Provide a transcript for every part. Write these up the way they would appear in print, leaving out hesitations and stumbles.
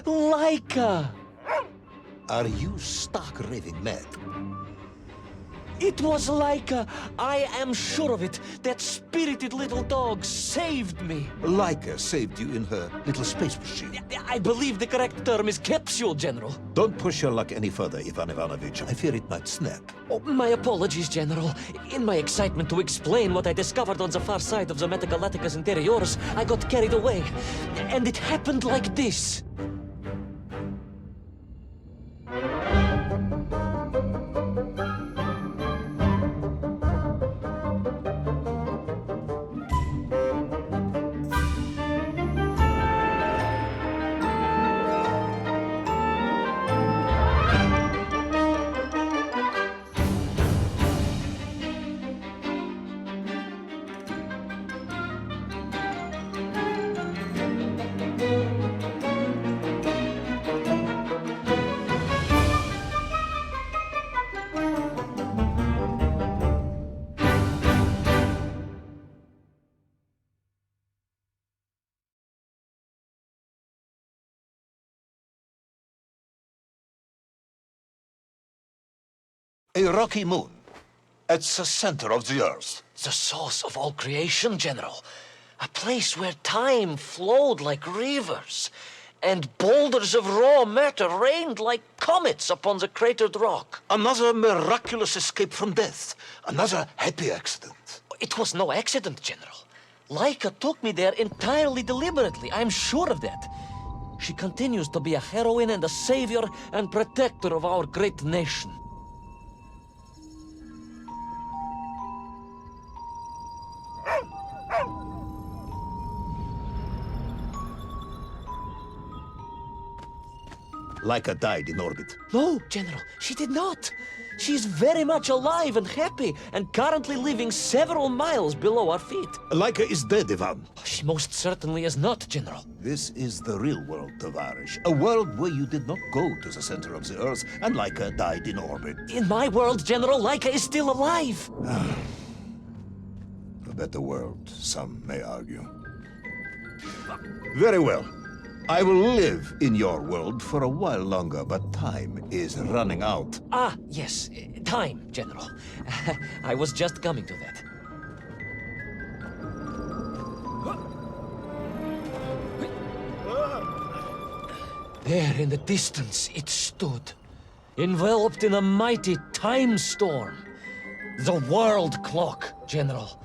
Laika! Are you stark raving mad? It was Laika. I am sure of it. That spirited little dog saved me. Laika saved you in her little space machine. I believe the correct term is capsule, General. Don't push your luck any further, Ivan Ivanovich. I fear it might snap. Oh, my apologies, General. In my excitement to explain what I discovered on the far side of the Metagalacticus Interiors, I got carried away. And it happened like this. A rocky moon. At the center of the Earth. The source of all creation, General. A place where time flowed like rivers, and boulders of raw matter rained like comets upon the cratered rock. Another miraculous escape from death. Another happy accident. It was no accident, General. Laika took me there entirely deliberately. I'm sure of that. She continues to be a heroine and a savior and protector of our great nation. Laika died in orbit. No, General, she did not. She's very much alive and happy, and currently living several miles below our feet. Laika is dead, Ivan. She most certainly is not, General. This is the real world, Tovarish. A world where you did not go to the center of the Earth, and Laika died in orbit. In my world, General, Laika is still alive. A better world, some may argue. Very well. I will live in your world for a while longer, but time is running out. Ah, yes, time, General. I was just coming to that. There in the distance it stood, enveloped in a mighty time storm. The world clock, General.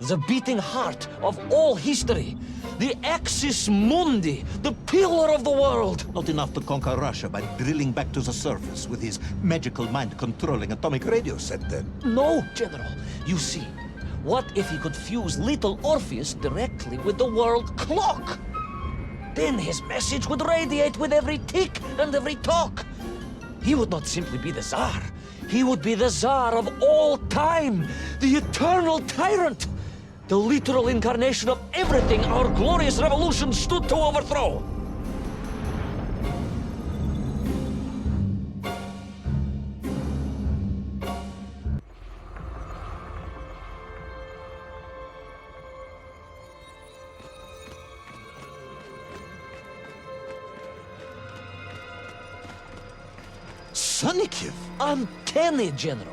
The beating heart of all history. The axis mundi, the pillar of the world. Not enough to conquer Russia by drilling back to the surface with his magical mind-controlling atomic radio set then. No, General. You see, what if he could fuse little Orpheus directly with the world clock? Then his message would radiate with every tick and every tock. He would not simply be the Tsar. He would be the Tsar of all time, the eternal tyrant. The literal incarnation of everything our glorious revolution stood to overthrow. Sonikiv! Uncanny, General.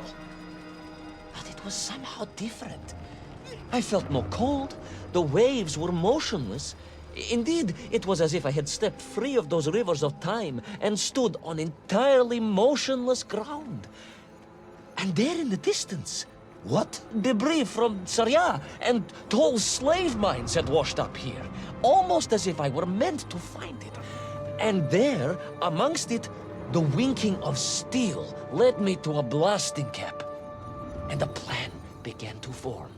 But it was somehow different. I felt no cold. The waves were motionless. Indeed, it was as if I had stepped free of those rivers of time and stood on entirely motionless ground. And there in the distance, What? debris from Tsarya and tall slave mines had washed up here, almost as if I were meant to find it. And there, amongst it, the winking of steel led me to a blasting cap, and a plan began to form.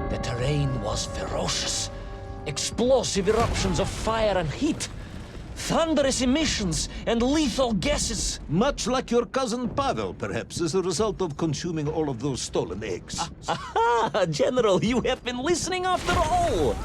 The terrain was ferocious. Explosive eruptions of fire and heat. thunderous emissions, and lethal gases. Much like your cousin Pavel, perhaps, as a result of consuming all of those stolen eggs. Aha! General, you have been listening after all!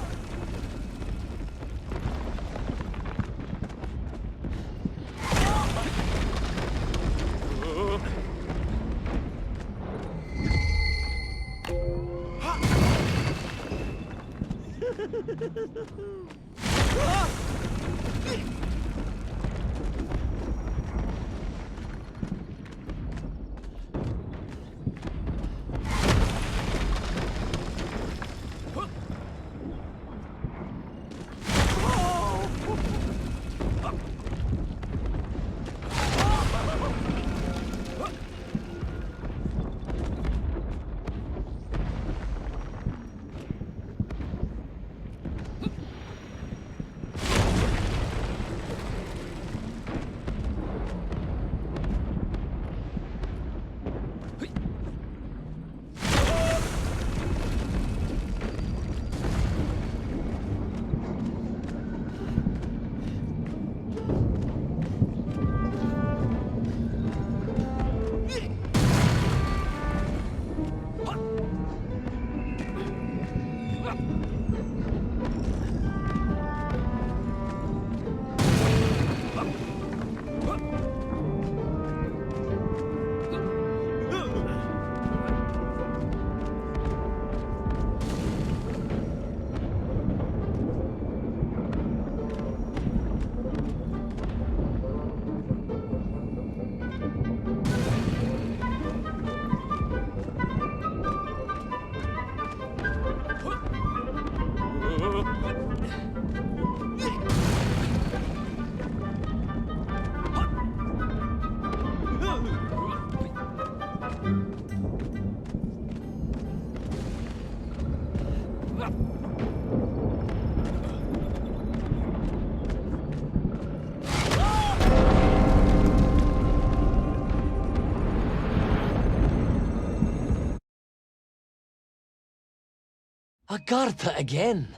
Agartha again?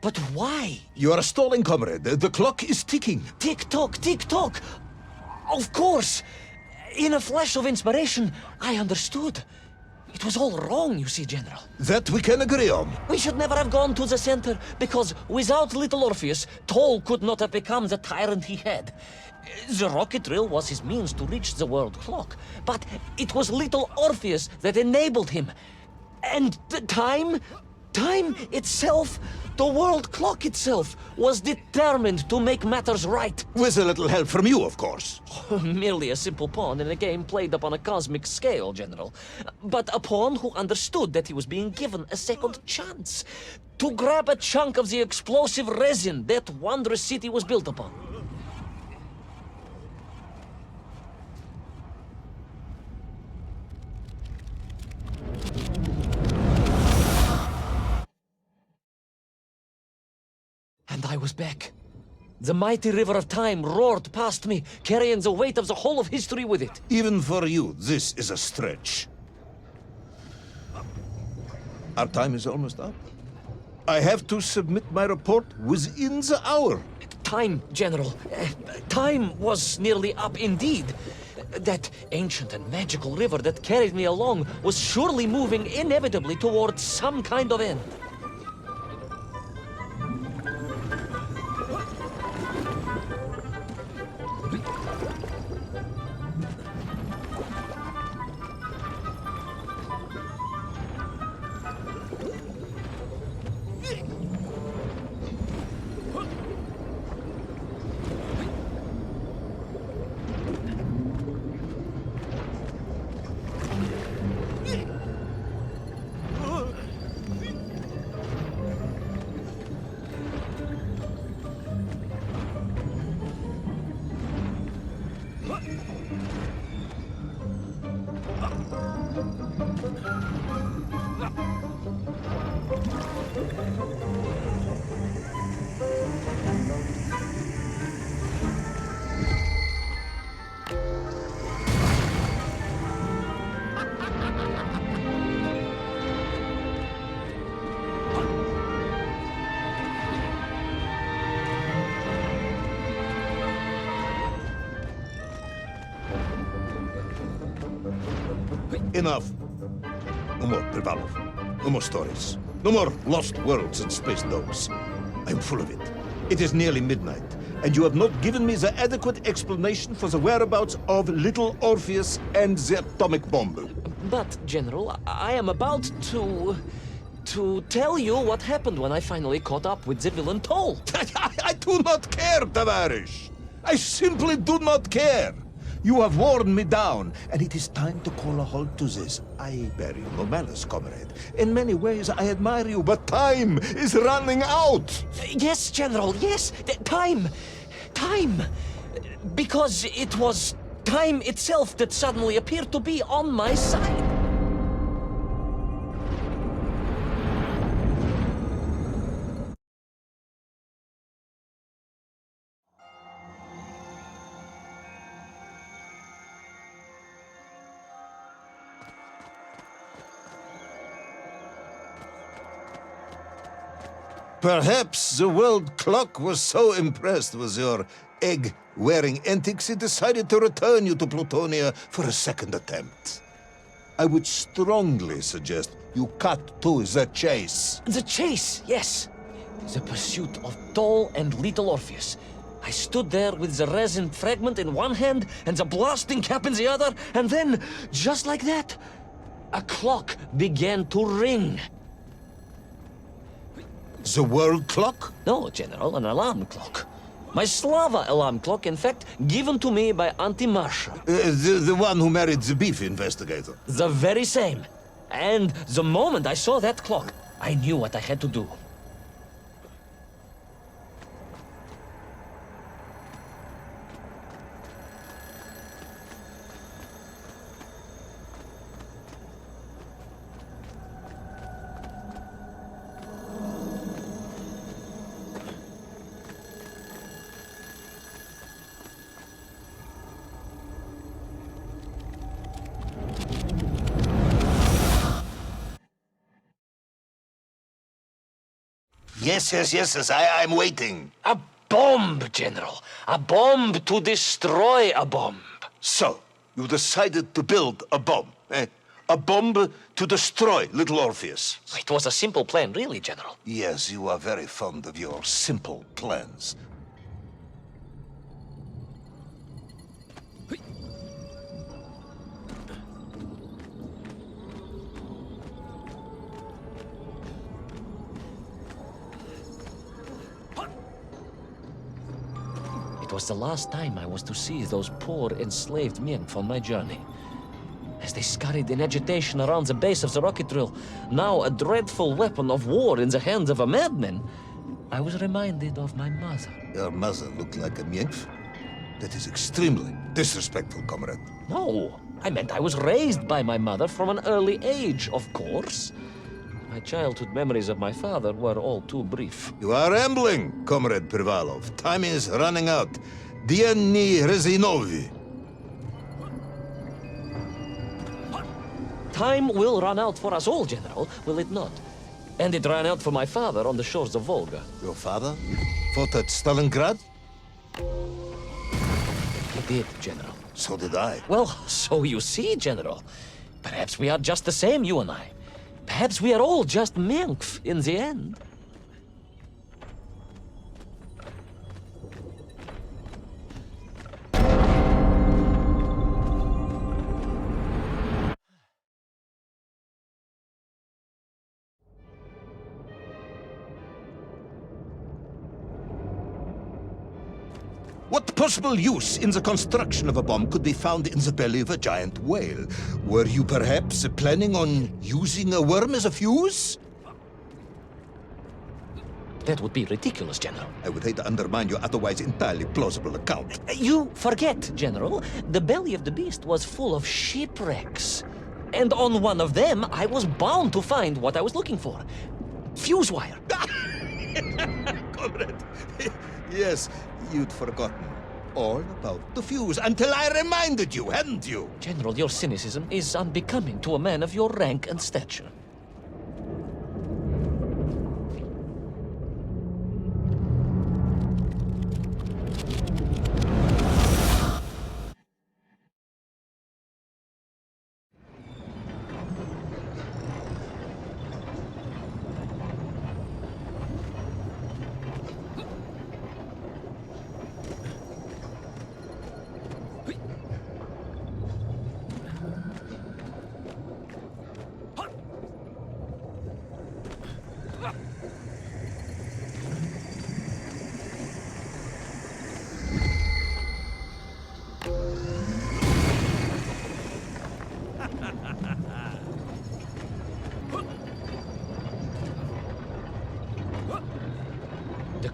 But why? You are stalling, comrade. The clock is ticking. Tick-tock, tick-tock! Of course! In a flash of inspiration, I understood. It was all wrong, you see, General. That we can agree on. We should never have gone to the center, because without little Orpheus, Toll could not have become the tyrant he had. The rocket drill was his means to reach the world clock, but it was little Orpheus that enabled him. And the time itself, the world clock itself, was determined to make matters right. With a little help from you, of course. Merely a simple pawn in a game played upon a cosmic scale, General. But a pawn who understood that he was being given a second chance to grab a chunk of the explosive resin that wondrous city was built upon. And I was back. The mighty river of time roared past me, carrying the weight of the whole of history with it. Even for you, this is a stretch. Our time is almost up. I have to submit my report within the hour. Time, General. Time was nearly up indeed. That ancient and magical river that carried me along was surely moving inevitably towards some kind of end. Enough. No more, Privalov. No more stories. No more lost worlds and space dogs. I'm full of it. It is nearly midnight, and you have not given me the adequate explanation for the whereabouts of little Orpheus and the atomic bomb. But, General, I am about to tell you what happened when I finally caught up with the villain Toll. I do not care, Tavarish. I simply do not care. You have worn me down, and it is time to call a halt to this. I bear you no malice, comrade. In many ways, I admire you, but time is running out. Yes, General, yes. Time. Time. Because it was time itself that suddenly appeared to be on my side. Perhaps the world clock was so impressed with your egg-wearing antics it decided to return you to Plutonia for a second attempt. I would strongly suggest you cut to the chase. The chase, yes. The pursuit of Toll and little Orpheus. I stood there with the resin fragment in one hand and the blasting cap in the other, and then, just like that, a clock began to ring. The world clock? No, General, an alarm clock. My Slava alarm clock, in fact, given to me by Auntie Marsha. The one who married the beef investigator. The very same. And the moment I saw that clock, I knew what I had to do. Yes, I'm waiting. A bomb, General. A bomb to destroy a bomb. So, you decided to build a bomb, eh? A bomb to destroy little Orpheus. It was a simple plan, really, General. Yes, you are very fond of your simple plans. It was the last time I was to see those poor enslaved men on my journey. As they scurried in agitation around the base of the rocket drill, now a dreadful weapon of war in the hands of a madman, I was reminded of my mother. Your mother looked like a nymph? That is extremely disrespectful, comrade. No, I meant I was raised by my mother from an early age, of course. My childhood memories of my father were all too brief. You are rambling, Comrade Privalov. Time is running out. Dieni Rezinovi. Time will run out for us all, General, will it not? And it ran out for my father on the shores of Volga. Your father fought at Stalingrad? He did, General. So did I. Well, so you see, General. Perhaps we are just the same, you and I. Perhaps we are all just Menkf in the end. What possible use in the construction of a bomb could be found in the belly of a giant whale? Were you perhaps planning on using a worm as a fuse? That would be ridiculous, General. I would hate to undermine your otherwise entirely plausible account. You forget, General. The belly of the beast was full of shipwrecks. And on one of them, I was bound to find what I was looking for. Fuse wire. Comrade, yes, you'd forgotten all about the fuse until I reminded you, hadn't you? General, your cynicism is unbecoming to a man of your rank and stature.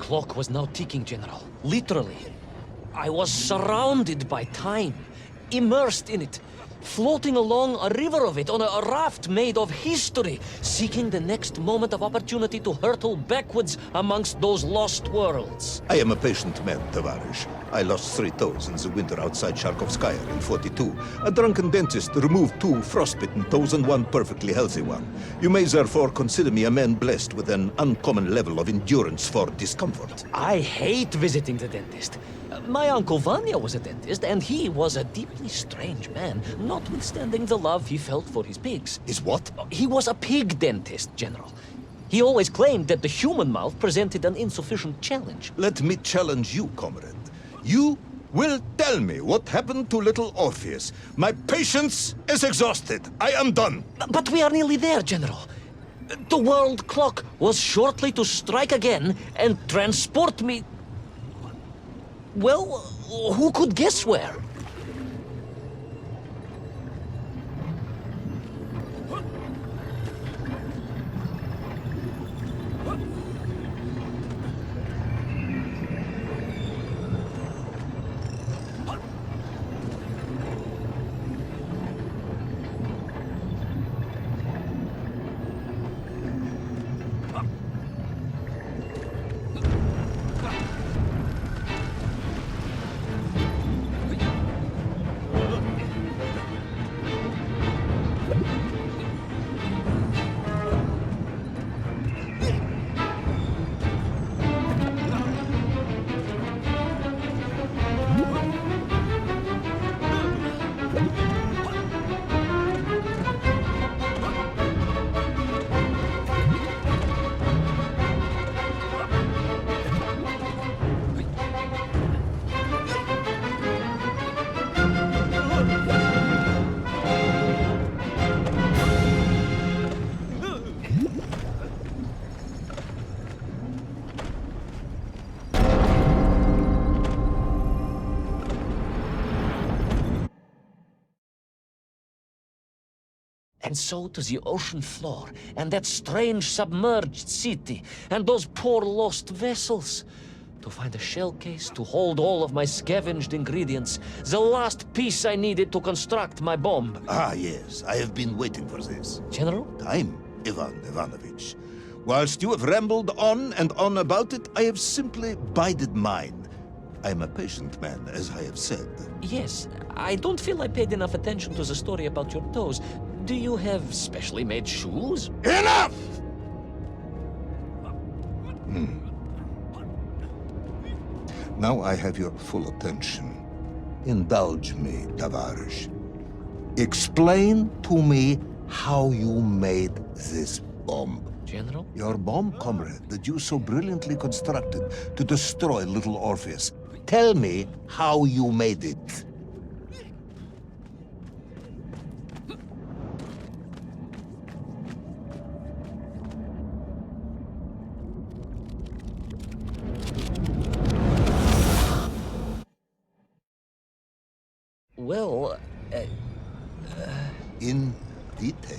clock was now ticking, General. Literally. I was surrounded by time, immersed in it, floating along a river of it on a raft made of history, seeking the next moment of opportunity to hurtle backwards amongst those lost worlds. I am a patient man, Tavarish. I lost 3 toes in the winter outside Sharkovskaya in 42. A drunken dentist removed 2 frostbitten toes and 1 perfectly healthy one. You may therefore consider me a man blessed with an uncommon level of endurance for discomfort. I hate visiting the dentist. My uncle Vanya was a dentist, and he was a deeply strange man, notwithstanding the love he felt for his pigs. Is what? He was a pig dentist, General. He always claimed that the human mouth presented an insufficient challenge. Let me challenge you, comrade. You will tell me what happened to little Orpheus. My patience is exhausted. I am done. But we are nearly there, General. The world clock was shortly to strike again and transport me... Well, who could guess where? And so to the ocean floor, and that strange submerged city, and those poor lost vessels. To find a shell case to hold all of my scavenged ingredients, the last piece I needed to construct my bomb. Ah, yes, I have been waiting for this. General? Time, Ivan Ivanovich. Whilst you have rambled on and on about it, I have simply bided mine. I am a patient man, as I have said. Yes, I don't feel I paid enough attention to the story about your toes. Do you have specially made shoes? Enough! Now I have your full attention. Indulge me, Tavarish. Explain to me how you made this bomb. General? Your bomb, comrade, that you so brilliantly constructed to destroy little Orpheus. Tell me how you made it. Well, In detail.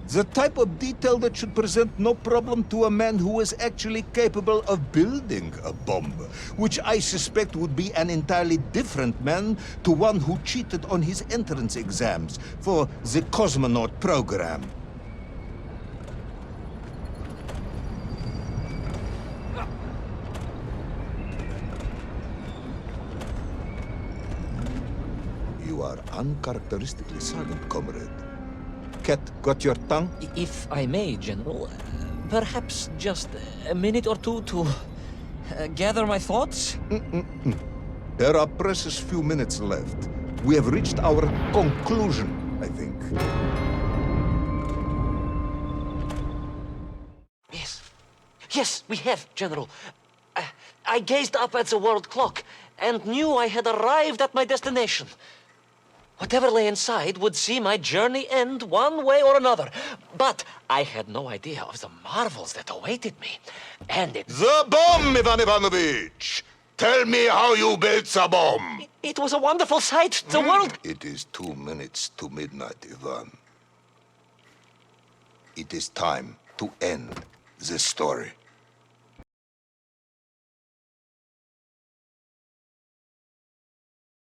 The type of detail that should present no problem to a man who is actually capable of building a bomb, which I suspect would be an entirely different man to one who cheated on his entrance exams for the cosmonaut program. You are uncharacteristically silent, comrade. Cat, got your tongue? if I may, General, perhaps just a minute or two to gather my thoughts? There are precious few minutes left. We have reached our conclusion, I think. Yes, we have, General. I gazed up at the world clock and knew I had arrived at my destination. Whatever lay inside would see my journey end one way or another. But I had no idea of the marvels that awaited me. And The bomb, Ivan Ivanovich! Tell me how you built the bomb! it was a wonderful sight. The world... It is 2 minutes to midnight, Ivan. It is time to end this story.